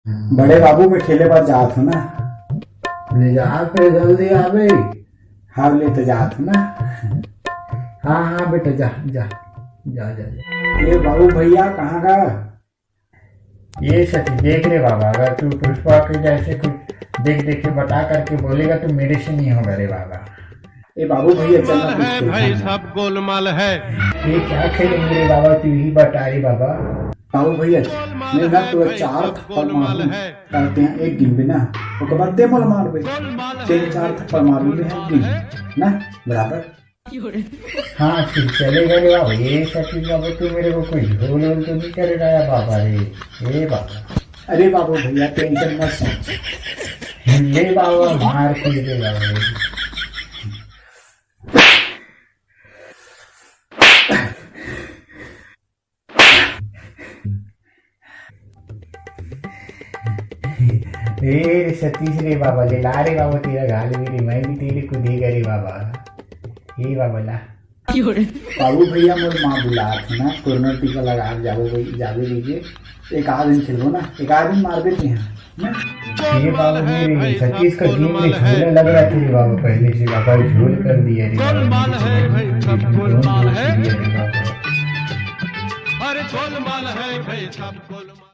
बड़े बाबू में ठेले पर जात हो ना। ले जा फिर जल्दी आ भाई। हाँ ले तो जात हो ना। हाँ हाँ बेटा जा जा जा जा जा। ये बाबू भैया कहाँ का। ये सच देख रे बाबा, अगर तू पुष्पा के जैसे कुछ देख देख के बता करके बोलेगा तो मेरे से नहीं होगा रे बाबा। ये बाबू भैया चलना कुछ है भाई, सब गोलमाल है। ये क्या खेलेंगे रे बाबा, तू ही बता रे बाबा। बाबू भैया मैं ना तो चार थप्पड़ मारू करते हैं एक गिन बिना उसके बाद दे मोल मार बे 3-4 थप्पड़ मारू में है गिन ना बराबर। हाँ ठीक चलेगा रे बाबा। ये सचिन बाबा तू मेरे को कोई झोल वोल तो नहीं करे रहा बाबा रे बाबा। अरे बाबू भैया टेंशन मत सोच। ले बाबा मार के दे बाबा। ए सतीश रे बाबा ले ला रे बाबा, तेरा गाल मेरी मैं भी तेरे को देगा रे बाबा। ये बाबा ला। बाबू भैया मोर माँ बुला थे ना कोरोना टीका लगा जाओ भाई जावे लीजिए एक आध दिन खेलो ना एक आध दिन मार देते हैं ना। ये बाबा मेरे सतीश का गेम में झूलने लग रहा था रे बाबा, पहले से बाबा झूल कर दिया रे गोलमाल है भाई, सब गोलमाल है। बाबा। अरे गोलमाल है भाई, सब गोलमाल।